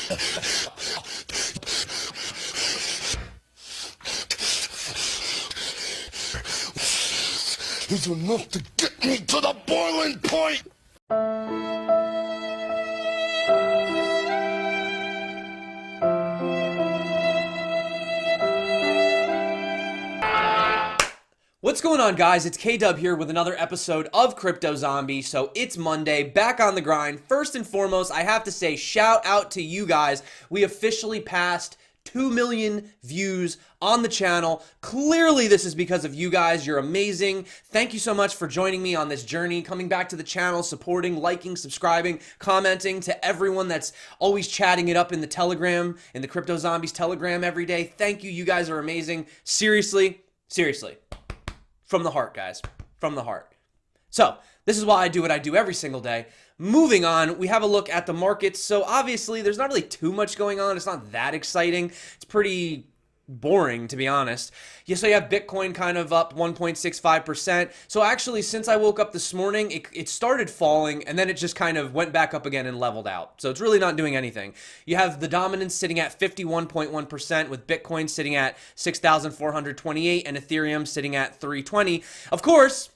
It's enough to get me to the boiling point. What's going on, guys? It's K-Dub here with another episode of Crypto Zombie. So it's Monday, back on the grind. First and foremost, I have to say shout out to you guys. We officially passed 2 million views on the channel. Clearly, this is because of you guys. You're amazing. Thank you so much for joining me on this journey, coming back to the channel, supporting, liking, subscribing, commenting. To everyone that's always chatting it up in the Telegram, in the Crypto Zombies Telegram every day. Thank you. You guys are amazing. Seriously. From the heart, guys. From the heart. So, this is why I do what I do every single day. Moving on, we have a look at the markets. So, obviously, there's not really too much going on. It's not that exciting. It's pretty boring, to be honest. Yeah, so you have Bitcoin kind of up 1.65%. So, actually, since I woke up this morning, it started falling, and then it just kind of went back up again and leveled out. So, it's really not doing anything. You have the dominance sitting at 51.1%, with Bitcoin sitting at 6,428 and Ethereum sitting at 320. Of course,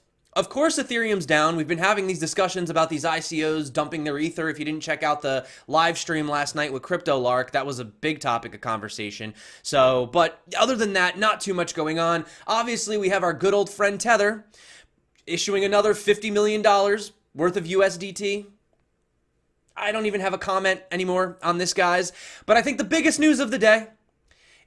Ethereum's down. We've been having these discussions about these ICOs dumping their ether. If you didn't check out the live stream last night with Crypto Lark, that was a big topic of conversation. So, but other than that, not too much going on. Obviously, we have our good old friend Tether issuing another $50 million worth of USDT. I don't even have a comment anymore on this, guys. But I think the biggest news of the day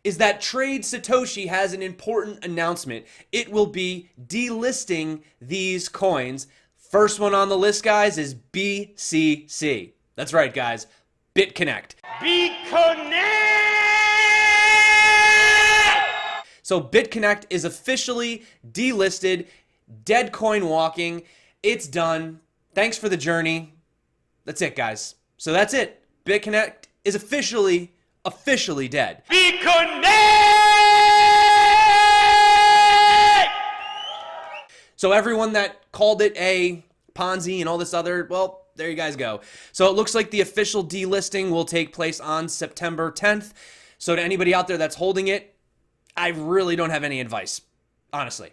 is that Trade Satoshi has an important announcement. It will be delisting these coins. First one on the list, guys, is BCC. That's right, guys. BitConnect. BitConnect! So BitConnect is officially delisted, dead coin walking. It's done. Thanks for the journey. That's it, guys. So that's it. BitConnect is officially dead. BitConnect! So everyone that called it a Ponzi and all this other, well, there you guys go. So it looks like the official delisting will take place on September 10th. So to anybody out there that's holding it, I really don't have any advice, honestly.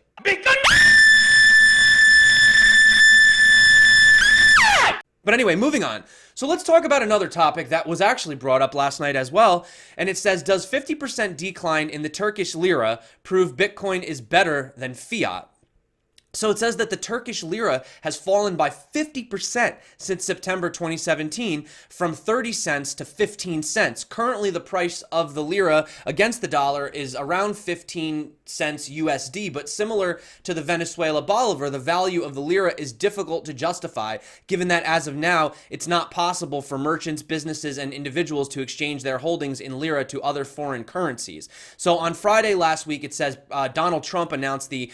But anyway, moving on. So let's talk about another topic that was actually brought up last night as well. And it says, does 50% decline in the Turkish Lira prove Bitcoin is better than fiat? So it says that the Turkish Lira has fallen by 50% since September 2017, from 30 cents to 15 cents. Currently, the price of the Lira against the dollar is around 15 cents USD, but similar to the Venezuela Bolivar, the value of the Lira is difficult to justify, given that as of now, it's not possible for merchants, businesses, and individuals to exchange their holdings in Lira to other foreign currencies. So on Friday last week, it says Donald Trump announced the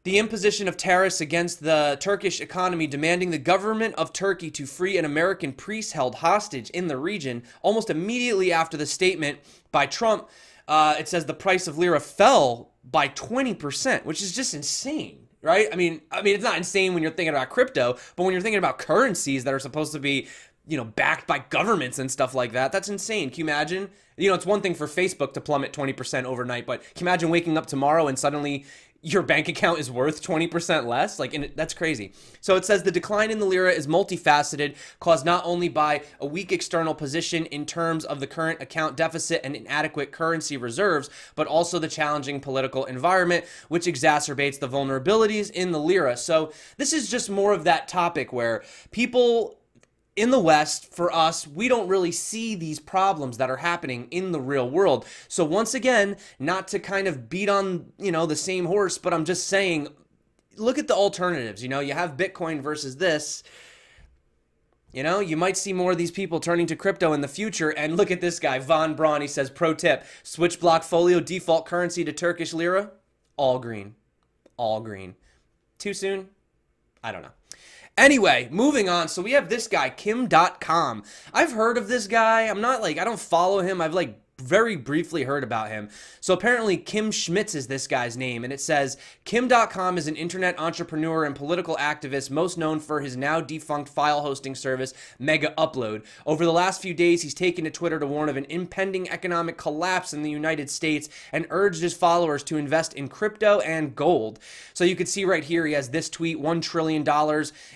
imposition of tariffs against the Turkish economy, demanding the government of Turkey to free an American priest held hostage in the region. Almost immediately after the statement by Trump, it says the price of Lira fell by 20%, which is just insane, right? I mean, it's not insane when you're thinking about crypto, but when you're thinking about currencies that are supposed to be, backed by governments and stuff like that, that's insane. Can you imagine? It's one thing for Facebook to plummet 20% overnight, but can you imagine waking up tomorrow and suddenly your bank account is worth 20% less? That's crazy. So it says the decline in the Lira is multifaceted, caused not only by a weak external position in terms of the current account deficit and inadequate currency reserves, but also the challenging political environment, which exacerbates the vulnerabilities in the Lira. So this is just more of that topic where people in the West, for us, we don't really see these problems that are happening in the real world. So once again, not to kind of beat on, the same horse, but I'm just saying, look at the alternatives. You have Bitcoin versus this. You might see more of these people turning to crypto in the future. And look at this guy, Von Braun. He says, pro tip, switch Blockfolio default currency to Turkish Lira. All green. All green. Too soon? I don't know. Anyway, moving on. So we have this guy, KimDotCom. I've heard of this guy. I don't follow him. I've very briefly heard about him. So apparently Kim Schmitz is this guy's name, and it says, KimDotCom is an internet entrepreneur and political activist most known for his now defunct file hosting service, Mega Upload. Over the last few days, he's taken to Twitter to warn of an impending economic collapse in the United States and urged his followers to invest in crypto and gold. So you can see right here, he has this tweet, $1 trillion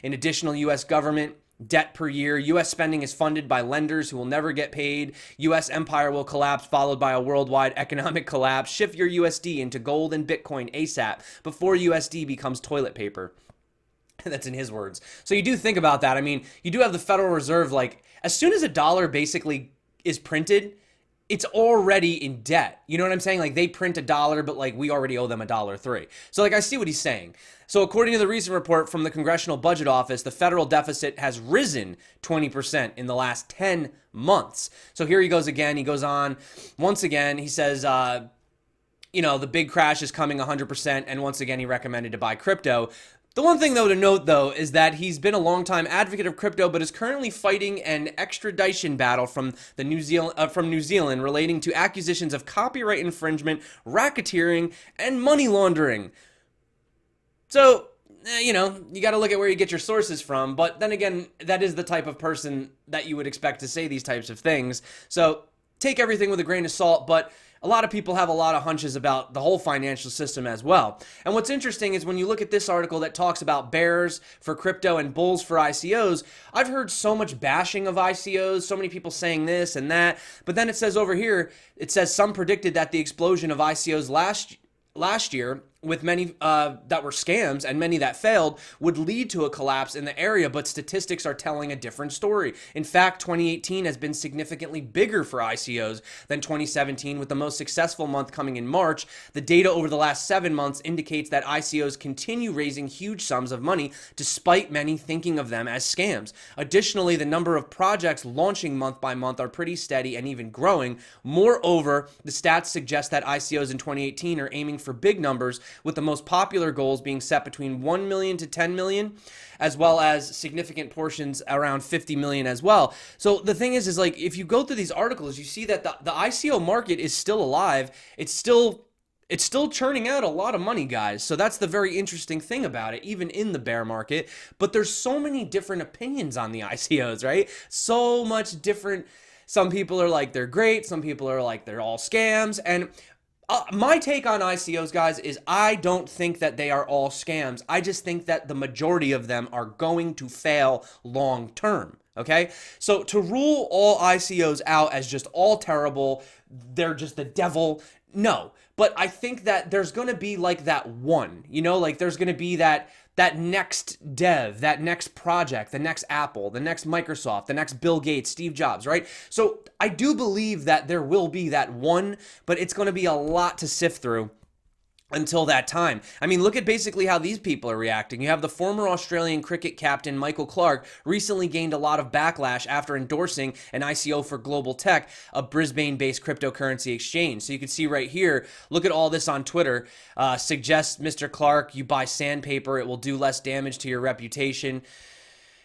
in additional U.S. government debt per year. U.S. spending is funded by lenders who will never get paid. U.S. empire will collapse, followed by a worldwide economic collapse. Shift your USD into gold and Bitcoin ASAP before USD becomes toilet paper. That's in his words. So you do think about that. I mean, you do have the Federal Reserve, like, as soon as a dollar basically is printed, it's already in debt. You know what I'm saying? Like, they print $1, but like we already owe them $1.03. So like, I see what he's saying. So according to the recent report from the Congressional Budget Office, the federal deficit has risen 20% in the last 10 months. So here he goes again. He goes on once again. He says, you know, the big crash is coming 100%. And once again, he recommended to buy crypto. The one thing, though, to note, though, is that he's been a longtime advocate of crypto, but is currently fighting an extradition battle from New Zealand relating to accusations of copyright infringement, racketeering, and money laundering. So, you know, you got to look at where you get your sources from. But then again, that is the type of person that you would expect to say these types of things. So take everything with a grain of salt, but a lot of people have a lot of hunches about the whole financial system as well. And what's interesting is when you look at this article that talks about bears for crypto and bulls for ICOs, I've heard so much bashing of ICOs, so many people saying this and that. But then it says over here, it says some predicted that the explosion of ICOs last year, with many that were scams and many that failed, would lead to a collapse in the area, but statistics are telling a different story. In fact, 2018 has been significantly bigger for ICOs than 2017, with the most successful month coming in March. The data over the last 7 months indicates that ICOs continue raising huge sums of money, despite many thinking of them as scams. Additionally, the number of projects launching month by month are pretty steady and even growing. Moreover, the stats suggest that ICOs in 2018 are aiming for big numbers, with the most popular goals being set between 1 million to 10 million, as well as significant portions around 50 million as well. So the thing is like, if you go through these articles, you see that the ICO market is still alive. It's still churning out a lot of money, guys. So that's the very interesting thing about it, even in the bear market. But there's so many different opinions on the ICOs, right? So much different. Some people are like, they're great. Some people are like, they're all scams. And my take on ICOs, guys, is I don't think that they are all scams. I just think that the majority of them are going to fail long term. Okay? So to rule all ICOs out as just all terrible, they're just the devil, no. But I think that there's going to be like that one, you know, like there's going to be that next dev, that next project, the next Apple, the next Microsoft, the next Bill Gates, Steve Jobs, right? So I do believe that there will be that one, but it's going to be a lot to sift through until that time. I mean, look at basically how these people are reacting. You have the former Australian cricket captain, Michael Clarke, recently gained a lot of backlash after endorsing an ICO for Global Tech, a Brisbane-based cryptocurrency exchange. So you can see right here, look at all this on Twitter. Suggests Mr. Clarke, you buy sandpaper, it will do less damage to your reputation.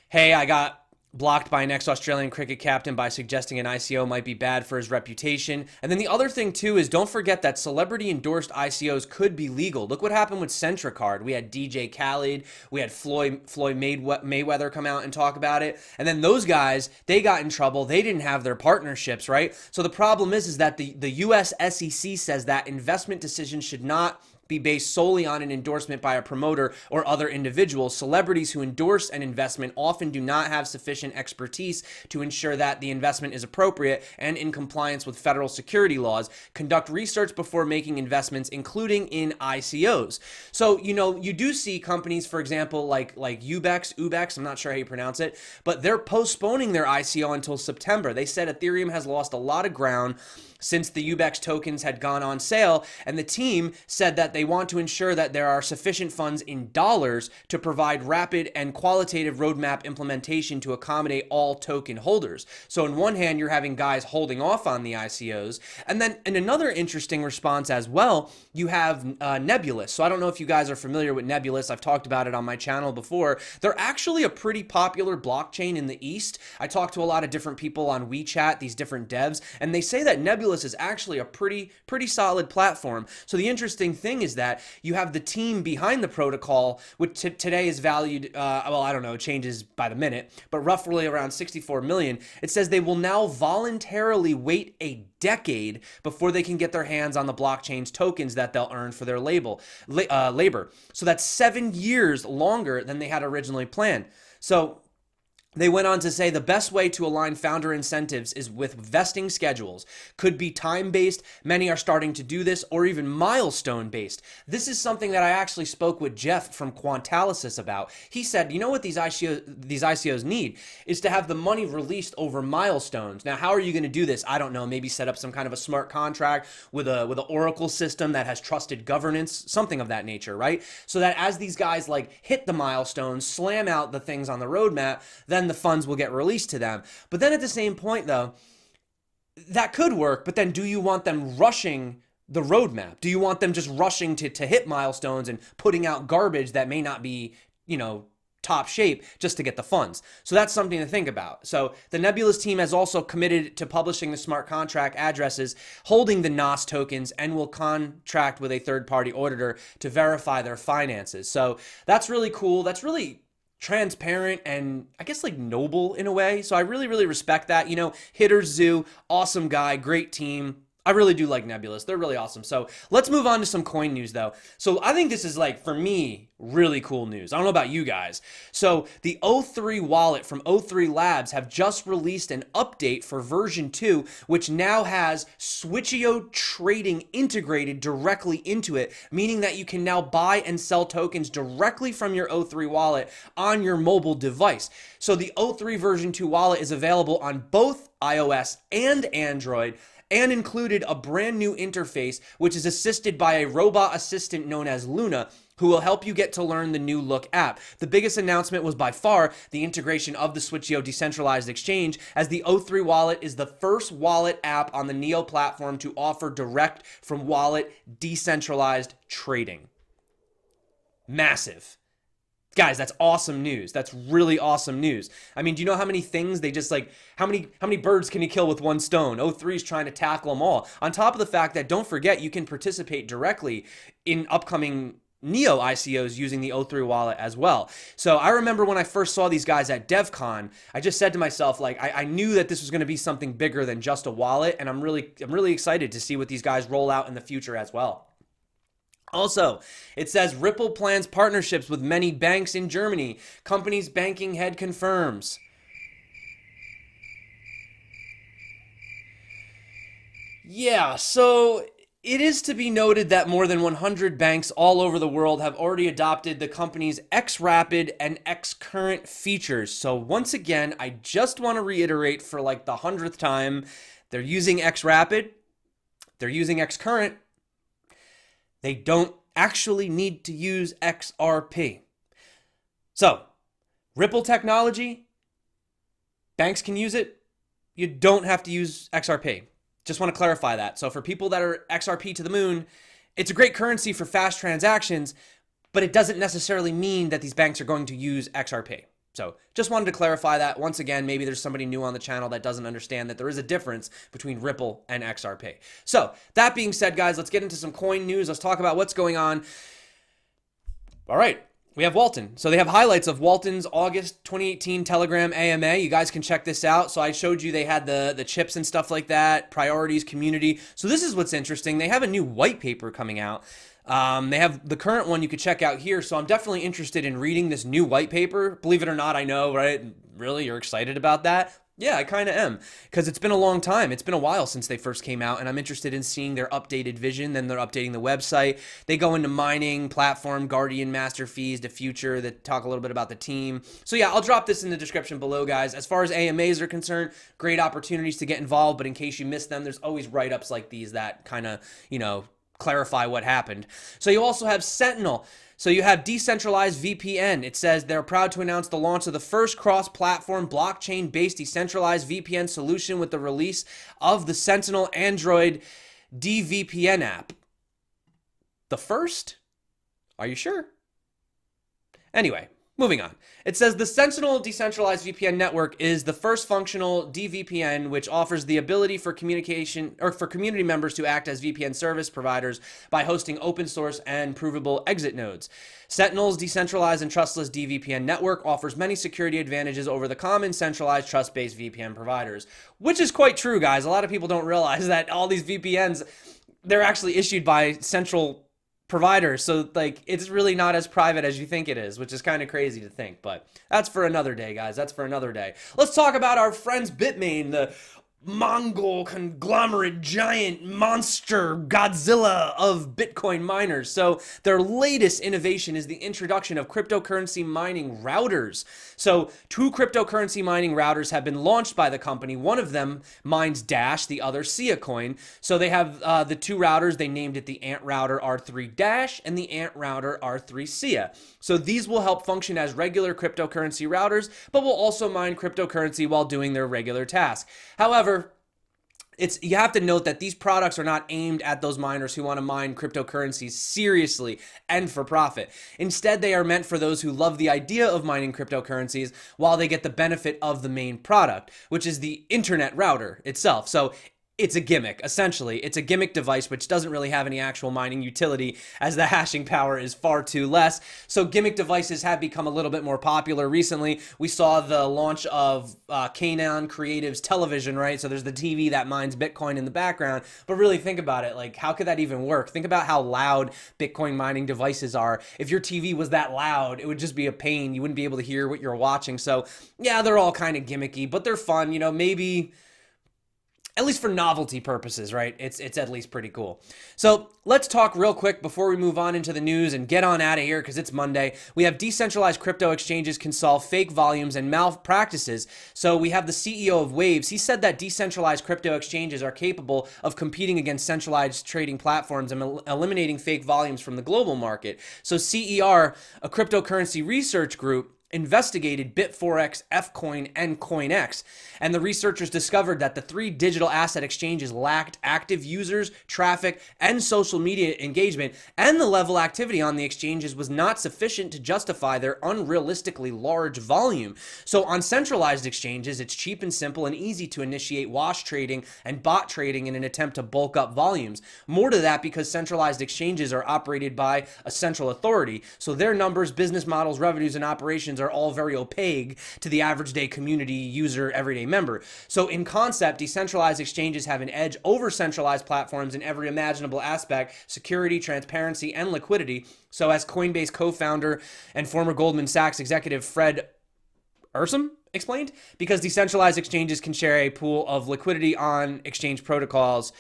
Hey, I got blocked by an ex-Australian cricket captain by suggesting an ICO might be bad for his reputation. And then the other thing too is don't forget that celebrity-endorsed ICOs could be legal. Look what happened with Centricard. We had DJ Khaled, we had Floyd Mayweather come out and talk about it. And then those guys, they got in trouble. They didn't have their partnerships, right? So the problem is that the US SEC says that investment decisions should not be based solely on an endorsement by a promoter or other individuals. Celebrities who endorse an investment often do not have sufficient expertise to ensure that the investment is appropriate and in compliance with federal security laws. Conduct research before making investments, including in ICOs. So, you know, you do see companies, for example, like Ubex, I'm not sure how you pronounce it, but they're postponing their ICO until September. They said Ethereum has lost a lot of ground since the Ubex tokens had gone on sale, and the team said that they want to ensure that there are sufficient funds in dollars to provide rapid and qualitative roadmap implementation to accommodate all token holders. So on one hand, you're having guys holding off on the ICOs, and then in another interesting response as well, you have Nebulas. So I don't know if you guys are familiar with Nebulas. I've talked about it on my channel before. They're actually a pretty popular blockchain in the East. I talked to a lot of different people on WeChat, these different devs, and they say that Nebulas Nebulas is actually a pretty solid platform. So the interesting thing is that you have the team behind the protocol, which today is valued, well, I don't know, it changes by the minute, but roughly around 64 million. It says they will now voluntarily wait a decade before they can get their hands on the blockchain's tokens that they'll earn for their labor. So that's 7 years longer than they had originally planned. So they went on to say the best way to align founder incentives is with vesting schedules. Could be time-based, many are starting to do this, or even milestone-based. This is something that I actually spoke with Jeff from Quantalysis about. He said, you know what these ICOs need is to have the money released over milestones. Now, how are you going to do this? I don't know, maybe set up some kind of a smart contract with an Oracle system that has trusted governance, something of that nature, right? So that as these guys like hit the milestones, slam out the things on the roadmap, then the funds will get released to them. But then at the same point, though, that could work, but then do you want them rushing the roadmap? Do you want them just rushing to hit milestones and putting out garbage that may not be, you know, top shape just to get the funds? So that's something to think about. So the Nebulas team has also committed to publishing the smart contract addresses holding the NAS tokens and will contract with a third-party auditor to verify their finances. So that's really cool. That's really transparent and I guess like noble in a way. So I really respect that. You know, Hitter Zoo, awesome guy, great team. I really do like Nebulas. They're really awesome. So let's move on to some coin news though. So I think this is like, for me, really cool news. I don't know about you guys. So the O3 wallet from O3 Labs have just released an update for version 2, which now has Switcheo trading integrated directly into it, meaning that you can now buy and sell tokens directly from your O3 wallet on your mobile device. So the O3 version 2 wallet is available on both iOS and Android, and included a brand new interface, which is assisted by a robot assistant known as Luna, who will help you get to learn the new Look app. The biggest announcement was by far the integration of the Switcheo decentralized exchange, as the O3 wallet is the first wallet app on the Neo platform to offer direct from wallet decentralized trading. Massive. Guys, that's awesome news. That's really awesome news. I mean, do you know how many things they just like, how many birds can you kill with one stone? O3 is trying to tackle them all. On top of the fact that, don't forget, you can participate directly in upcoming Neo ICOs using the O3 wallet as well. So I remember when I first saw these guys at DevCon, I just said to myself, like, I knew that this was going to be something bigger than just a wallet, and I'm really excited to see what these guys roll out in the future as well. Also, it says Ripple plans partnerships with many banks in Germany. Company's banking head confirms. Yeah, so it is to be noted that more than 100 banks all over the world have already adopted the company's X-Rapid and X-Current features. So once again, I just want to reiterate for like the 100th time, they're using X-Rapid, they're using X-Current. They don't actually need to use XRP. So, Ripple technology, banks can use it. You don't have to use XRP. Just want to clarify that. So for people that are XRP to the moon, it's a great currency for fast transactions, but it doesn't necessarily mean that these banks are going to use XRP. So just wanted to clarify that. Once again, maybe there's somebody new on the channel that doesn't understand that there is a difference between Ripple and XRP. So that being said, guys, let's get into some coin news. Let's talk about what's going on. All right. We have Walton. So they have highlights of Walton's August 2018 Telegram AMA. You guys can check this out. So I showed you they had the chips and stuff like that, priorities, community. So this is what's interesting. They have a new white paper coming out. They have the current one you could check out here. So I'm definitely interested in reading this new white paper. Believe it or not, I know, right? Really? You're excited about that? Yeah, I kind of am, because it's been a long time. It's been a while since they first came out, and I'm interested in seeing their updated vision. Then they're updating the website. They go into mining, platform, Guardian, master fees, the future, that talk a little bit about the team. So yeah, I'll drop this in the description below, guys. As far as AMAs are concerned, great opportunities to get involved, but in case you missed them, there's always write-ups like these that kind of, you know, clarify what happened. So you also have Sentinel. So you have decentralized VPN. It says they're proud to announce the launch of the first cross-platform blockchain-based decentralized VPN solution with the release of the Sentinel Android dVPN app. The first? Are you sure? Anyway, Moving on. It says the Sentinel decentralized VPN network is the first functional dVPN which offers the ability for communication or for community members to act as VPN service providers by hosting open source and provable exit nodes. Sentinel's decentralized and trustless dVPN network offers many security advantages over the common centralized trust-based VPN providers, which is quite true, guys. A lot of people don't realize that all these VPNs, they're actually issued by central providers, so like it's really not as private as you think it is, which is kind of crazy to think, but that's for another day, guys. That's for another day. Let's talk about our friends Bitmain, the Mongol conglomerate giant monster Godzilla of Bitcoin miners. So their latest innovation is the introduction of cryptocurrency mining routers. So 2 cryptocurrency mining routers have been launched by the company. One of them mines Dash, the other Sia coin. So they have the 2 routers. They named it the Ant Router R3 Dash and the Ant Router R3 Sia. So these will help function as regular cryptocurrency routers, but will also mine cryptocurrency while doing their regular task. However, you have to note that these products are not aimed at those miners who want to mine cryptocurrencies seriously and for profit. Instead, they are meant for those who love the idea of mining cryptocurrencies while they get the benefit of the main product, which is the internet router itself. So it's a gimmick, essentially. It's a gimmick device which doesn't really have any actual mining utility as the hashing power is far too less. So gimmick devices have become a little bit more popular recently. We saw the launch of Canon Creative's television, right? So there's the TV that mines Bitcoin in the background. But really think about it. Like, how could that even work? Think about how loud Bitcoin mining devices are. If your TV was that loud, it would just be a pain. You wouldn't be able to hear what you're watching. So yeah, they're all kind of gimmicky, but they're fun. You know, maybe at least for novelty purposes, right? It's at least pretty cool. So let's talk real quick before we move on into the news and get on out of here because it's Monday. We have decentralized crypto exchanges can solve fake volumes and malpractices. So we have the CEO of Waves. He said that decentralized crypto exchanges are capable of competing against centralized trading platforms and eliminating fake volumes from the global market. So CER, a cryptocurrency research group, investigated Bit4X, Fcoin, and CoinX, and the researchers discovered that the 3 digital asset exchanges lacked active users, traffic, and social media engagement, and the level of activity on the exchanges was not sufficient to justify their unrealistically large volume. So on centralized exchanges, it's cheap and simple and easy to initiate wash trading and bot trading in an attempt to bulk up volumes. More to that because centralized exchanges are operated by a central authority, so their numbers, business models, revenues, and operations are all very opaque to the average day community user, everyday member. So in concept, decentralized exchanges have an edge over centralized platforms in every imaginable aspect: security, transparency, and liquidity. So as Coinbase co-founder and former Goldman Sachs executive Fred Ursum explained, because decentralized exchanges can share a pool of liquidity on exchange protocols,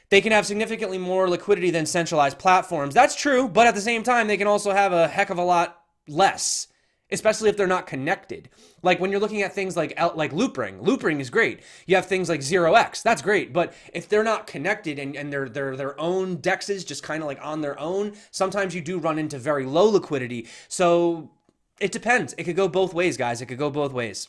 they can have significantly more liquidity than centralized platforms. That's true, but at the same time, they can also have a heck of a lot less, especially if they're not connected. Like when you're looking at things like Loopring is great. You have things like 0x, that's great. But if they're not connected and they're their own dexes, just kind of like on their own, sometimes you do run into very low liquidity. So it depends. It could go both ways, guys. It could go both ways.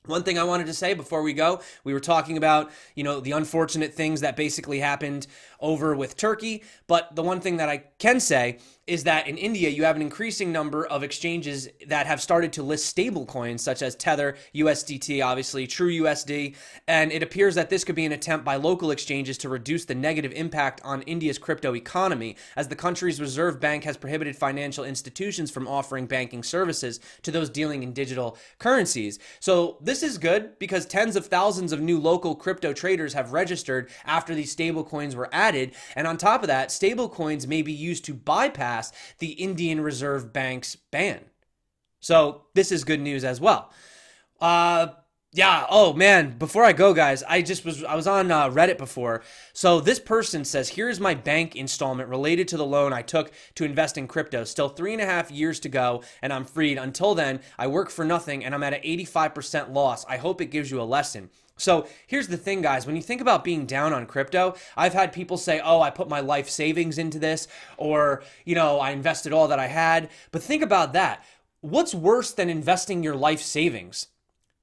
One thing I wanted to say before we go, we were talking about, the unfortunate things that basically happened over with Turkey. But the one thing that I can say is that in India, you have an increasing number of exchanges that have started to list stable coins such as Tether, USDT, obviously, True USD. And it appears that this could be an attempt by local exchanges to reduce the negative impact on India's crypto economy, as the country's reserve bank has prohibited financial institutions from offering banking services to those dealing in digital currencies. So this is good because tens of thousands of new local crypto traders have registered after these stable coins were added. And on top of that, stable coins may be used to bypass the Indian Reserve Bank's ban. So this is good news as well. Yeah. Oh man. Before I go, guys, I was on Reddit before. So this person says, "Here's my bank installment related to the loan I took to invest in crypto. Still 3.5 years to go, and I'm freed. Until then, I work for nothing, and I'm at an 85% loss. I hope it gives you a lesson." So here's the thing, guys. When you think about being down on crypto, I've had people say, "Oh, I put my life savings into this," or, I invested all that I had. But think about that. What's worse than investing your life savings?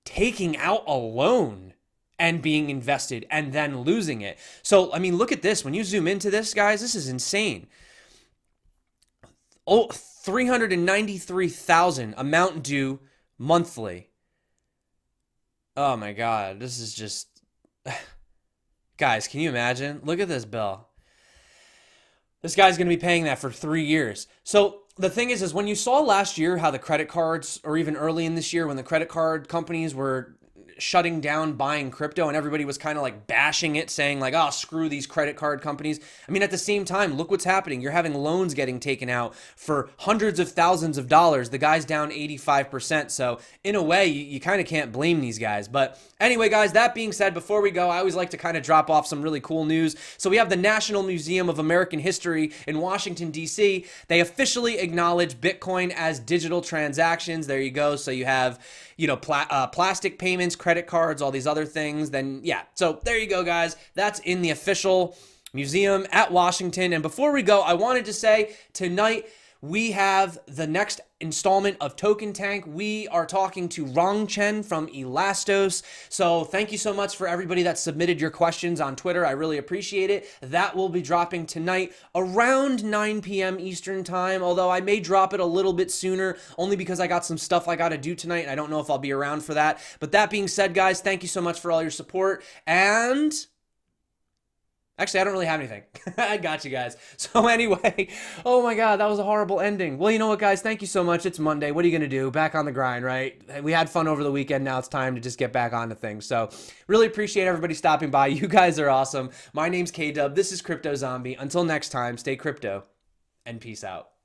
Taking out a loan and being invested and then losing it. So, look at this. When you zoom into this, guys, this is insane. Oh, 393,000 amount due monthly. Oh my God, this is just... Guys, can you imagine? Look at this bill. This guy's going to be paying that for 3 years. So the thing is when you saw last year how the credit cards, or even early in this year when the credit card companies were shutting down buying crypto and everybody was kind of like bashing it, saying like, oh, screw these credit card companies. I mean, at the same time, look what's happening. You're having loans getting taken out for hundreds of thousands of dollars. The guy's down 85%. So in a way, you kind of can't blame these guys. But anyway, guys, that being said, before we go, I always like to kind of drop off some really cool news. So we have the National Museum of American History in Washington, D.C. They officially acknowledge Bitcoin as digital transactions. There you go. So you have, you know, plastic payments, credit cards, all these other things. Then, yeah. So there you go, guys. That's in the official museum at Washington. And before we go, I wanted to say tonight we have the next installment of Token Tank. We are talking to Rong Chen from Elastos. So thank you so much for everybody that submitted your questions on Twitter. I really appreciate it. That will be dropping tonight around 9 p.m. Eastern time, although I may drop it a little bit sooner only because I got some stuff I got to do tonight and I don't know if I'll be around for that. But that being said, guys, thank you so much for all your support. And actually, I don't really have anything. I got you guys. So anyway, oh my God, that was a horrible ending. Well, you know what, guys? Thank you so much. It's Monday. What are you going to do? Back on the grind, right? We had fun over the weekend. Now it's time to just get back onto things. So really appreciate everybody stopping by. You guys are awesome. My name's K-Dub. This is Crypto Zombie. Until next time, stay crypto and peace out.